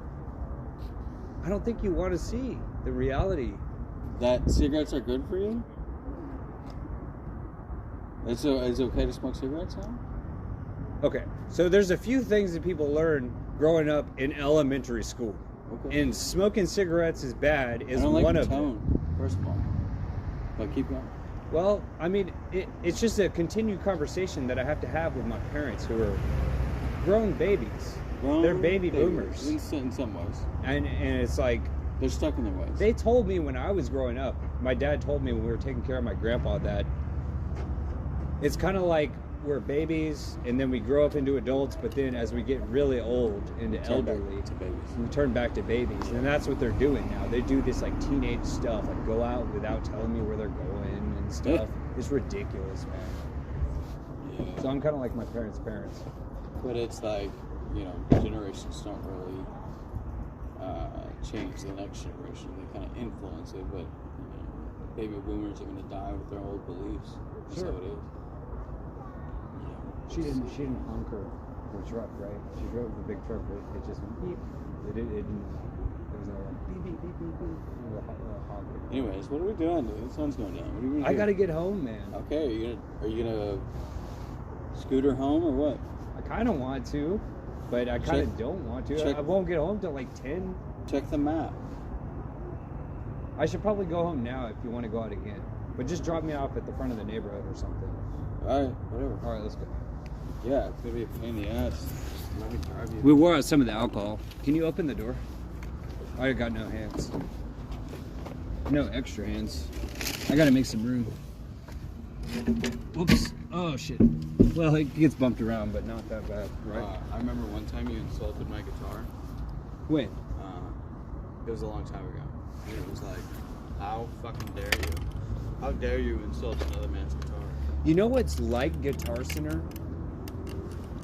I don't think you want to see the reality. That cigarettes are good for you? It's okay to smoke cigarettes now? Okay, so there's a few things that people learn growing up in elementary school. Okay. And smoking cigarettes is bad is I don't like one the of them. tone, first of all. But keep going. Well, I mean, it's just a continued conversation that I have to have with my parents who are grown babies. They're baby boomers. In some ways. And it's like, They're stuck in their ways. they told me when I was growing up, my dad told me when we were taking care of my grandpa that it's kind of like we're babies and then we grow up into adults, but then as we get really old into Turn back elderly, to babies. we turn back to babies. And that's what they're doing now. They do this like teenage stuff, like go out without telling me where they're going and stuff. It's ridiculous, man. So I'm kind of like my parents' parents. But it's like, you know, generations don't really change the next generation. They kind of influence it, but, you know, baby boomers are going to die with their old beliefs. That's Sure. how it is. She didn't honk her truck, right? She drove the big truck, but it just went beep. It didn't. There was no like beep beep beep beep beep. It was a honk. Anyways, what are we doing, dude? The sun's going down. What are you gonna do? I gotta get home, man. Okay, are you gonna scooter home or what? I kind of want to, but I kind of don't want to. check- I won't get home till like 10. Check the map. I should probably go home now if you want to go out again. But just drop me off at the front of the neighborhood or something. All right, whatever. All right, let's go. Yeah, it's gonna be a pain in the ass. Let me drive you. We wore out some of the alcohol. Can you open the door? I got no hands. No extra hands. I gotta make some room. Whoops. Oh shit. Well, it gets bumped around, but not that bad, right? I remember one time you insulted my guitar. When? It was a long time ago. And it was like, how fucking dare you? How dare you insult another man's guitar? You know what's like Guitar Center?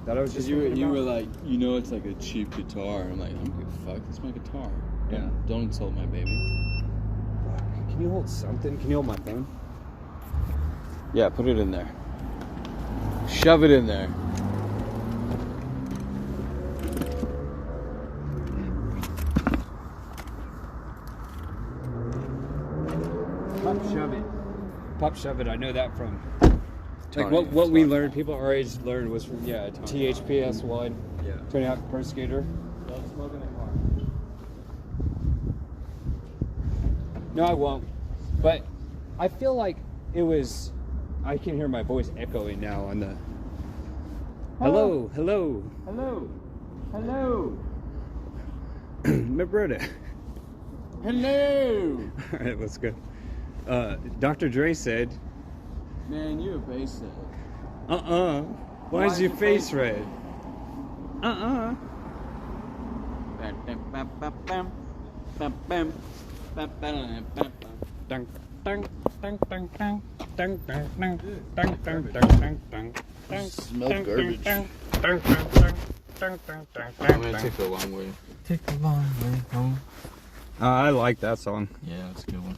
That I was just You thinking were about? like, you know, it's like a cheap guitar. I'm like, I don't give a fuck. It's my guitar. Yeah. Don't insult my baby. Fuck. Can you hold something? Can you hold my phone? Yeah, put it in there. Shove it in there. Pop shove it. Pop shove it. I know that from like Tony, what we Tony. learned. People our age learned was from THPS 1. Yeah. Tony Hawk Pro Skater. Don't smoke in the car. No, I won't. But I feel like it was. I can hear my voice echoing now on the. Hello, hello, Hello. Hello. my brother. Hello. All right, let's go. Dr. Dre said, Man, you a bass head. Why is your face red? Bam, bam, bam, bam, bam. Bam, bam. Bam, bam, bam, bam. Dun, dun, dun, dun, dun, dun, dun, dun, dun, dun, dun, dun, dun, Smelled dun, garbage. dun, dun, dun, dun, dun, dun, dun, I'm gonna dun. take the long way. Take the long way home. I like that song. Yeah, that's a good one.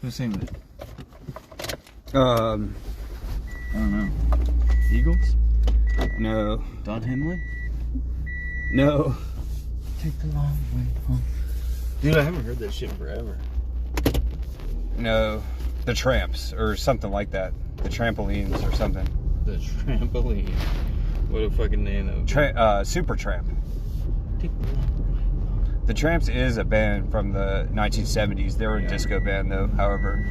Who sings it? Um, I don't know. Eagles? no, Don Henley? no. Take the long way home. Dude, I haven't heard that shit forever. No, the Tramps or something like that. The Trampolines or something. The Trampoline. What a fucking name though. Super Tramp. Take the long way home. The Tramps is a band from the 1970s. They were a Yeah. disco band though, however.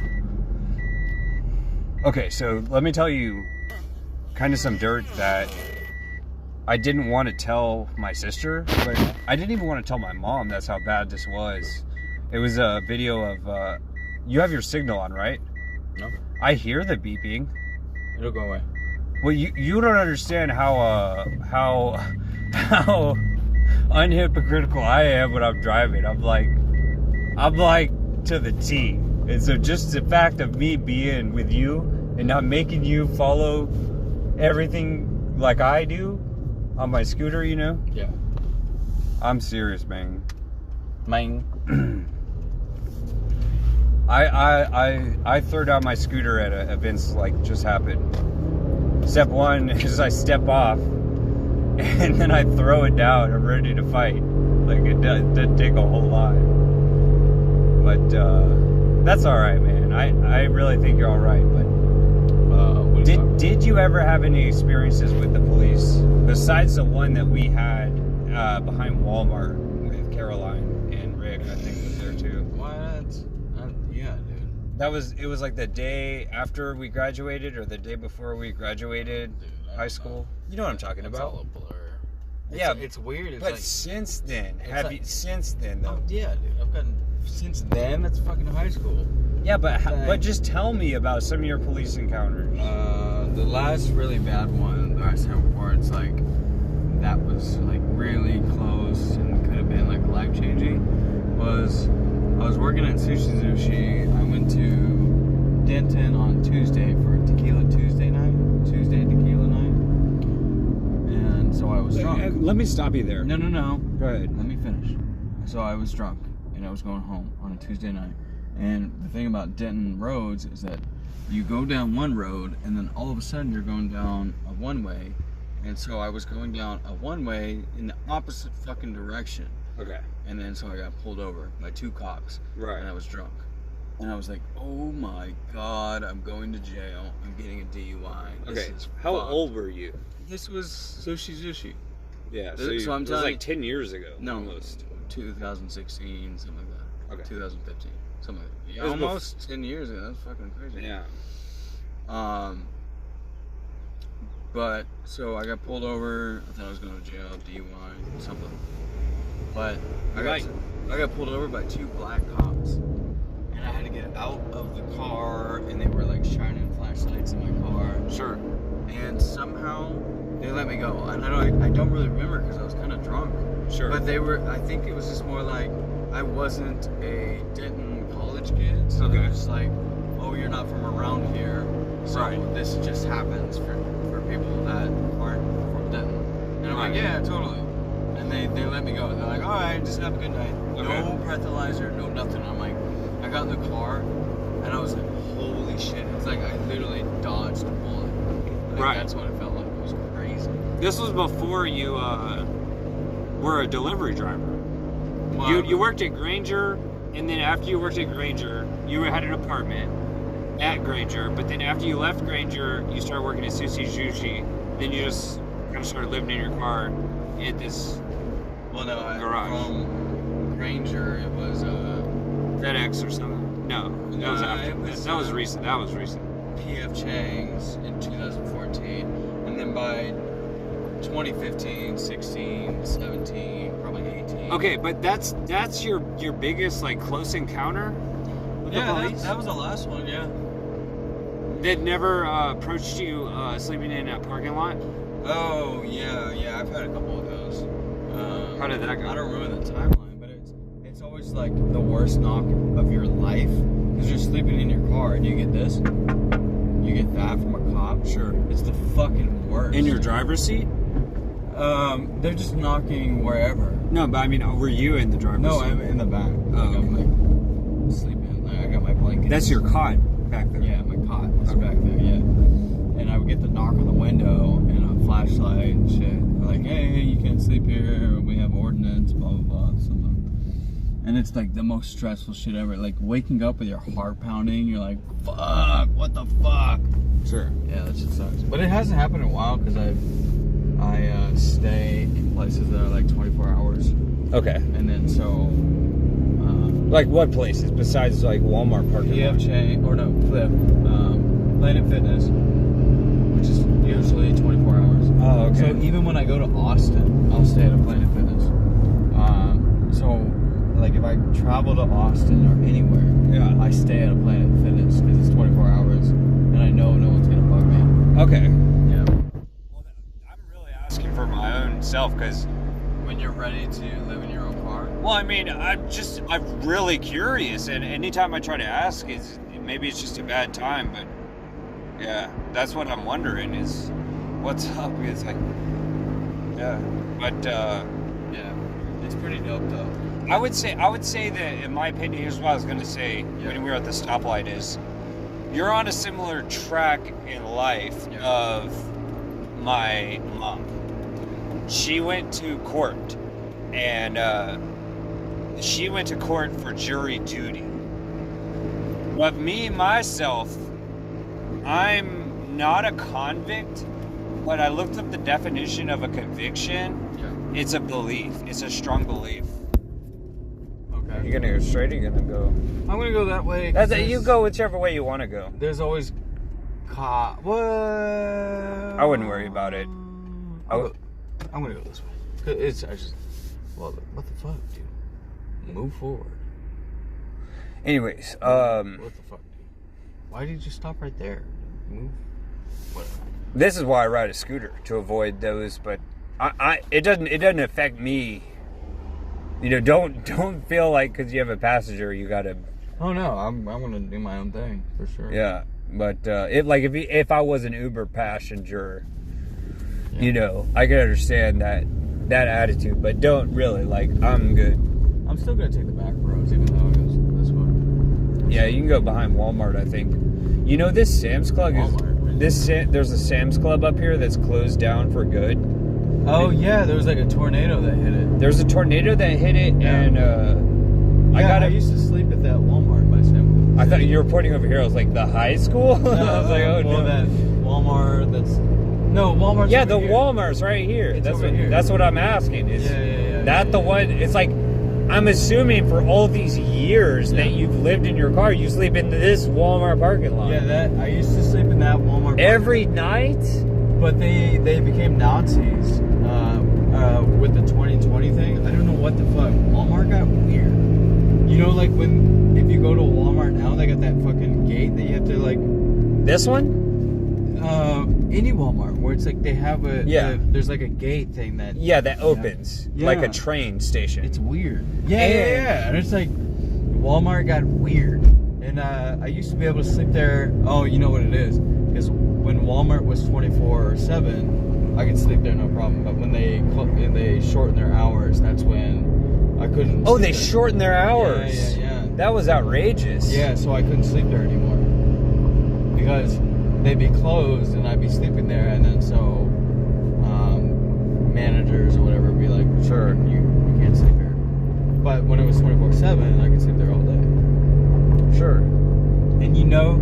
Okay, so let me tell you kind of some dirt that I didn't want to tell my sister, but I didn't even want to tell my mom. That's how bad this was. It was a video of, you have your signal on, right? No? I hear the beeping. It'll go away. Well, you don't understand how unhypocritical I am when I'm driving. I'm like to the T. And so just the fact of me being with you and not making you follow everything like I do on my scooter, you know? Yeah. I'm serious, man. Mine. I throw down my scooter at events like just happened. Step one is I step off and then I throw it down. I'm ready to fight. Like it doesn't take a whole lot. But that's all right, man. I really think you're all right. But What do you talk- did you ever have any experiences with the police besides the one that we had behind Walmart with Caroline and Rick? I think was there too. Why not? Yeah, dude. It was like the day after we graduated or the day before we graduated Dude, I high don't school. You know what I'm talking It's about. all a blur. Yeah, It's weird. It's But like, since then, like- since then though? oh, yeah, dude. I've gotten, since then, that's fucking high school. Yeah, but Like- but just tell me about some of your police encounters. The last really bad one, the last time before, it's like, that was like really close and could have been like life changing, was I was working at Sushi Sushi. I went to Denton on Tuesday for Tequila Tuesday night, Tuesday tequila. let me stop you there. No. Go ahead. Let me finish. So I was drunk and I was going home on a Tuesday night. And the thing about Denton roads is that you go down one road and then all of a sudden you're going down a one-way. And so I was going down a one-way in the opposite fucking direction. Okay. And then so I got pulled over by 2 cops. Right. And I was drunk. And I was like, oh my God, I'm going to jail. I'm getting a DUI. This is How fucked. old were you? This was Sushi Zushi. Yeah. So I'm it was telling- like 10 years ago. No, Almost. 2016, something like that. Okay. 2015, something like that. Yeah, It was almost 10 years ago. That's fucking crazy. Yeah. But so I got pulled over. I thought I was going to jail, DUI, something. But I got pulled over by 2 black cops, and I had to get out of the car, and they were like shining flashlights in my car. Sure. And somehow they let me go. And I don't really remember because I was kind of drunk. Sure. But they were. I think it was just more like I wasn't a Denton college kid, so they're just like, oh, you're not from around here, so this just happens for people that aren't from Denton. And I'm like, yeah, totally. And they let me go. They're like, all right, just have a good night. No breathalyzer, no nothing. I'm like, I got in the car, and I was like, holy shit! It's like I literally dodged a bullet. Like, that's what it felt like. It was crazy. This was before you were a delivery driver. Well, You worked at Granger, and then after you worked at Granger, you had an apartment at Granger, but then after you left Granger, you started working at Sushi Jushi. Then you just kind of started living in your car at this garage. From Granger, it was FedEx or something. No, that was after. it was, That was recent. That was recent. PF Chang's in 2014, and then by 2015, 16, 17, probably 18. Okay, but that's your biggest like close encounter with the police? that was the last one. Yeah. They never approached you sleeping in a parking lot? Oh yeah. I've had a couple of those. How did that go? I don't remember the timeline, but it's always like the worst knock of your life because you're sleeping in your car and you get this, you get that from a cop. Sure. It's the fucking worst. In your driver's seat? They're just knocking wherever. No, but I mean, were you in the driver's No, seat? I'm in the back. Oh, I'm like sleeping. Like, I got my blanket. That's your cot back there. Yeah, my cot is back there. Yeah, and I would get the knock on the window and a flashlight and shit. Like, hey, you can't sleep here. We have ordinance. Blah blah blah. Something. And it's like the most stressful shit ever. Like waking up with your heart pounding. You're like, fuck. What the fuck? Sure. Yeah, that shit sucks. But it hasn't happened in a while because I stay in places that are like 24 hours. Okay. And then so. Like what places besides like Walmart parking lot? PF Chang, or no, Cliff, Planet Fitness, which is usually 24 hours. Oh, okay. So even when I go to Austin, I'll stay at a Planet Fitness. So like if I travel to Austin or anywhere, Yeah. I stay at a Planet Fitness because it's 24 hours, and I know no one's gonna bug me. Okay. Yeah. Well, I'm really asking for my own self because, When you're ready to live in your own car. well, I mean, I'm really curious, and anytime I try to ask, maybe it's just a bad time, but yeah, that's what I'm wondering is, what's up? It's like, yeah, but Yeah. It's pretty dope though. I would say that, in my opinion, here's what I was gonna say when we were at the stoplight is, you're on a similar track in life of my mom. She went to court, and she went to court for jury duty. But me, myself, I'm not a convict, but I looked up the definition of a conviction. Yeah. It's a belief. It's a strong belief. Okay. You're gonna go straight or you're gonna go? I'm gonna go that way. You go whichever way you want to go. There's always what? I wouldn't worry about it. I'm gonna go this way. What the fuck, dude? Move forward. Anyways, What the fuck, dude? Why did you just stop right there? Move. Whatever. this is why I ride a scooter, to avoid those. But it doesn't affect me. You know, don't feel like because you have a passenger you gotta. Oh no, I'm gonna do my own thing for sure. Yeah, but if I was an Uber passenger, you know, I could understand that that attitude, but don't really. Like, I'm good. I'm still gonna take the back roads, even though it goes this way. Yeah, you can go behind Walmart, I think. You know, this Sam's Club there's a Sam's Club up here that's closed down for good. Oh yeah, there was like a tornado that hit it. There's a tornado that hit it, and I used to sleep at that Walmart by Sam. I thought you were pointing over here. I was like, the high school? No, I was like, oh well, no. that Walmart. Walmart's Yeah, over the here. Walmart's right here. It's That's over what here. that's what I'm asking. Is that the one? It's like, I'm assuming for all these years that you've lived in your car, you sleep in this Walmart parking lot. Yeah, I used to sleep in that Walmart Every night? But they became Nazis with the 2020 thing. I don't know what the fuck. Walmart got weird. You know, like if you go to Walmart now, they got that fucking gate that you have to like. This one? Any Walmart where it's like they have there's like a gate thing that. Yeah, that opens like a train station. It's weird. Yeah. And it's like Walmart got weird, and I used to be able to sleep there. Oh, you know what it is? Because when Walmart was 24/7. I could sleep there no problem, but when they shorten their hours, that's when I couldn't. Oh, they shorten their hours. Yeah. That was outrageous. Yeah, so I couldn't sleep there anymore because they'd be closed and I'd be sleeping there, and then so managers or whatever would be like, "Sure, you can't sleep here." But when it was 24/7, I could sleep there all day. Sure. And you know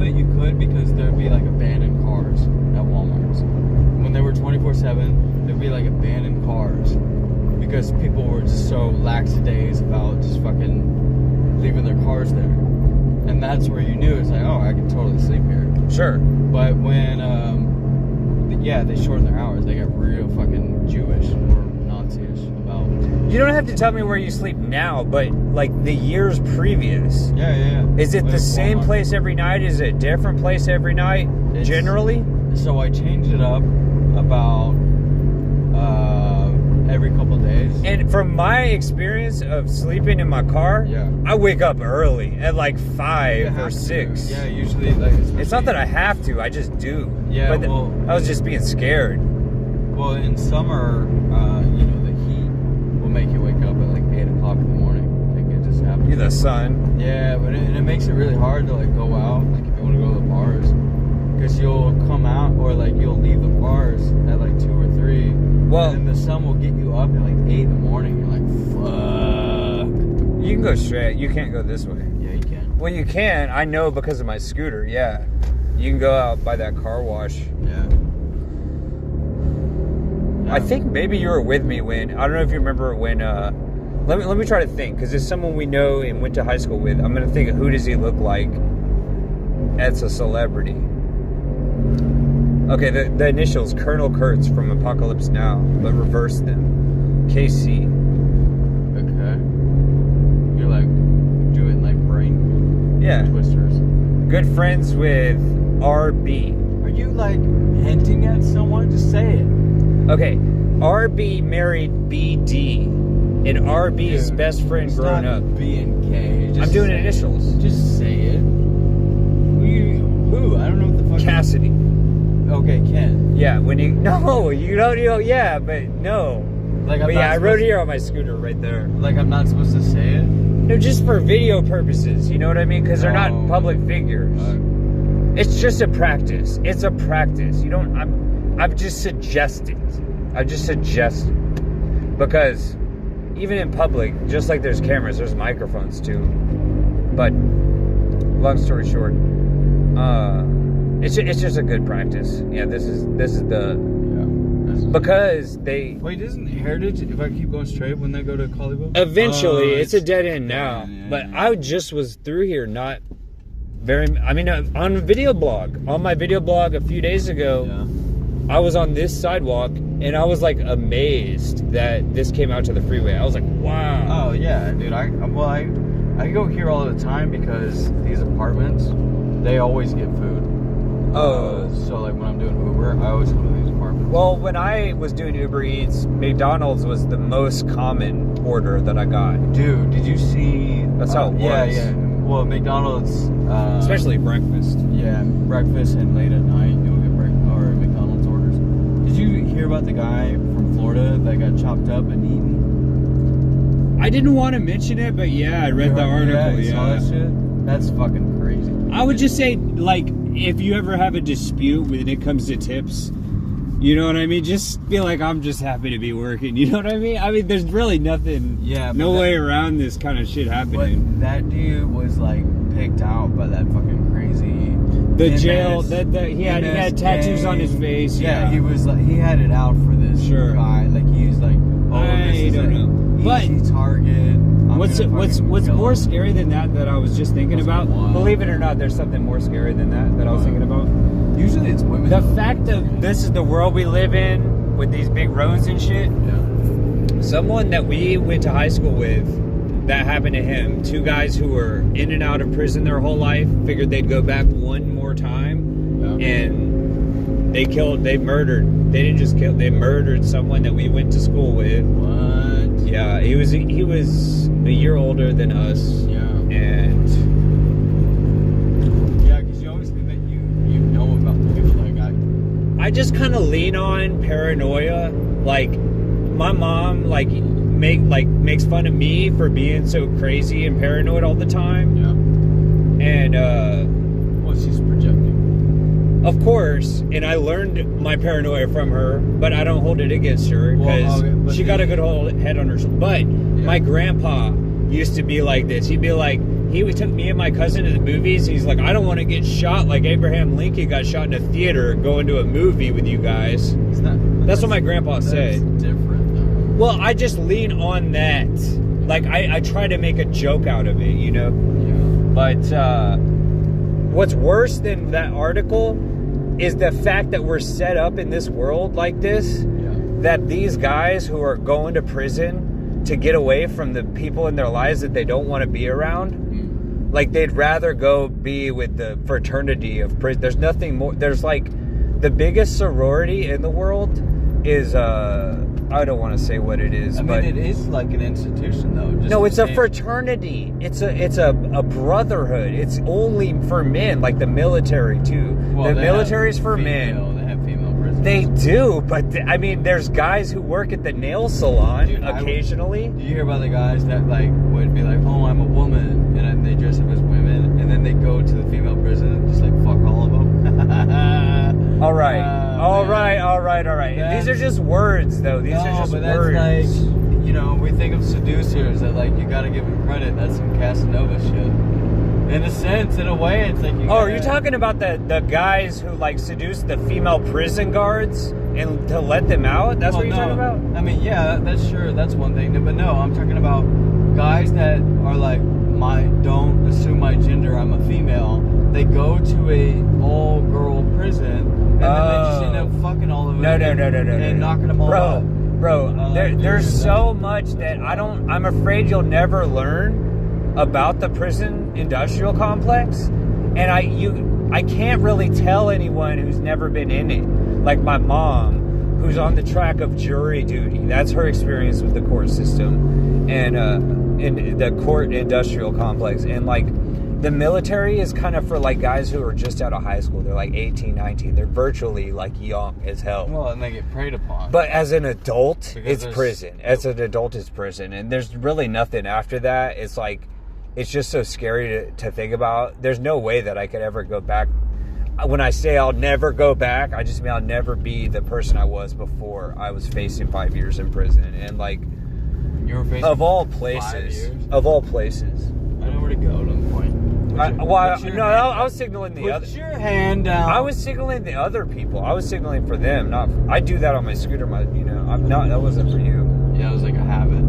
that you could because there'd be like abandoned cars at Walmart's. When they were 24/7, there'd be like abandoned cars because people were just so lackadaisical about just fucking leaving their cars there. And that's where you knew it's like, oh, I can totally sleep here. Sure. But when they shortened their hours, they got real fucking Jewish or Nazi-ish about. You don't have to tell me where you sleep now, but like the years previous. Yeah. Is it Like the same Walmart. place every night? Is it a different place every night? Generally? So I changed it up about every couple days. And from my experience of sleeping in my car, I wake up early at like 5 or 6. Yeah, usually like. It's not that I have to, I just do. Yeah, but I was just being scared. Well, in summer, the heat will make you wake up at like 8 o'clock in the morning. Like it just happens. You're the sun. Yeah, but it makes it really hard to like go out. Like if you want to go to the bars, because you'll come out or like you'll leave the bars at like 2 or 3. Well, and then the sun will get you up at like 8 in the morning. You're like, fuck. You can go straight. You can't go this way. Yeah, you can. Well, you can. I know because of my scooter. Yeah, you can go out by that car wash. Yeah. I think maybe you were with me when, I don't know if you remember when, let me try to think, because it's someone we know and went to high school with. I'm going to think of who does he look like as a celebrity. Okay, the initials, Colonel Kurtz from Apocalypse Now, but reverse them. KC. Okay. You're like doing like brain twisters. Good friends with RB. Are you like hinting at someone? Just say it. Okay, RB married BD, and RB's best friend growing up. B and K. I'm doing initials. Just say it. Who? I don't know what the fuck. Cassidy. Okay, Ken. Yeah, when you yeah, but no. Like But yeah, I wrote here on my scooter right there. Like I'm not supposed to say it. No, just for video purposes. You know what I mean? Because they're not public figures. It's just a practice. It's a practice. You don't. I've just suggested. Because even in public, just like there's cameras, there's microphones too. But long story short, it's just a good practice. Yeah, this is the. Because they. Wait, isn't Heritage, if I keep going straight, when they go to Colleyville? Eventually, it's a dead end now. Yeah. But I just was through here not very. I mean, on a video blog. On my video blog a few days ago, I was on this sidewalk and I was like amazed that this came out to the freeway. I was like, wow. Oh, yeah, dude. I go here all the time because these apartments, they always get food. So like when I'm doing Uber, I always go to these apartments. Well, when I was doing Uber Eats, McDonald's was the most common order that I got. Dude, did you see? That's how it was. Yeah. Well, McDonald's, especially breakfast. Yeah, breakfast and late at night you'll get McDonald's orders. Did you hear about the guy from Florida that got chopped up and eaten? I didn't want to mention it, but yeah, I read the article. You saw that shit? That's fucking crazy. I would just say, like, if you ever have a dispute when it comes to tips, you know what I mean? Just feel like I'm just happy to be working. You know what I mean? I mean, there's really nothing, no way around this kind of shit happening. But that dude was like picked out by that fucking crazy. The jail he had tattoos on his face. Yeah, he was like, he had it out for this guy. Like he was like, I don't know. Easy target. What's more scary than that I was just thinking about? Believe it or not, there's something more scary than that I was thinking about. Usually it's women. The fact of this is the world we live in with these big roads and shit. Yeah. Someone that we went to high school with, that happened to him. Two guys who were in and out of prison their whole life, figured they'd go back one more time, and they murdered. They didn't just kill, they murdered someone that we went to school with. What? Yeah, he was a year older than us. Yeah. And yeah, because you always think that you know about the people that got. I just kind of lean on paranoia. Like, my mom makes fun of me for being so crazy and paranoid all the time. Yeah. And well, she's projecting. Of course, and I learned my paranoia from her, but I don't hold it against her because she got a good head on her shoulders. But my grandpa used to be like this. He'd be like, he took me and my cousin to the movies. He's like, I don't want to get shot like Abraham Lincoln got shot in a theater going to a movie with you guys. That's what my grandpa said. That's different, though. Well, I just lean on that. Like, I try to make a joke out of it, you know? Yeah. But what's worse than that article is the fact that we're set up in this world like this, that these guys who are going to prison to get away from the people in their lives that they don't want to be around, like they'd rather go be with the fraternity of prison. There's nothing more. There's like the biggest sorority in the world is I don't want to say what it is. I mean, it is like an institution, though. No, it's a fraternity. It's a brotherhood. It's only for men, like the military too. Well, the military's for men. They have female prisoners. They do, but I mean, there's guys who work at the nail salon occasionally. Do you hear about the guys that like would be like, "Oh, I'm a woman," and then they dress up as women, and then they go to the female prison and just like fuck all of them? All right. These are just words, though. These are just words. That's like, you know, we think of seducers that like you gotta give them credit. That's some Casanova shit. In a sense, in a way, it's like. Are you talking about the guys who like seduce the female prison guards and to let them out? That's what you're talking about? I mean, yeah, that's sure. That's one thing. But no, I'm talking about guys that are like, don't assume my gender. I'm a female. They go to a all-girl prison. And then they just end up fucking all of them. No. And knocking them all out. Bro, there's so much that I'm afraid you'll never learn about the prison industrial complex. And I can't really tell anyone who's never been in it. Like my mom, who's on the track of jury duty. That's her experience with the court system and in the court industrial complex. And like, the military is kind of for like guys who are just out of high school. They're like 18, 19. They're virtually like young as hell. Well, and they get preyed upon. But as an adult, it's prison. As an adult, it's prison. And there's really nothing after that. It's like, it's just so scary to think about. There's no way that I could ever go back. When I say I'll never go back, I just mean I'll never be the person I was before I was facing 5 years in prison. And like, you were facing of all 5 places. years? Of all places. I know where to go to the point. I was signaling the other. Put your hand down. I was signaling the other people. I was signaling for them. Not. I do that on my scooter. I'm not. That wasn't for you. Yeah, it was like a habit.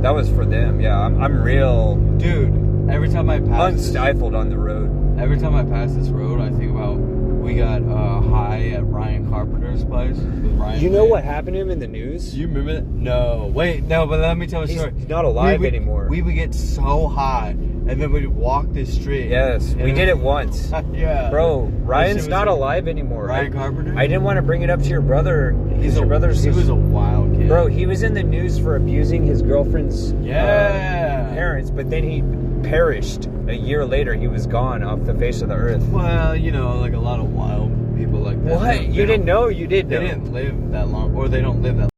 That was for them. Yeah, I'm real. Dude, every time I pass. Unstifled on the road. Every time I pass this road, I think about we got high at Ryan Carpenter's place with Ryan. You know what happened to him in the news? You remember that? No. Wait, no, but let me tell you a story. He's not alive anymore. We would get so high, and then we'd walk this street. Yes, we did it once. Yeah. Bro, Ryan's not alive anymore. Ryan Carpenter? I didn't want to bring it up to your brother. He's your brother's sister. He was a wild kid. Bro, he was in the news for abusing his girlfriend's parents, but then he perished. A year later, he was gone off the face of the earth. Well, you know, like a lot of wild people like that. What? They You didn't don't- know? You did They know. didn't live that long, or they don't live that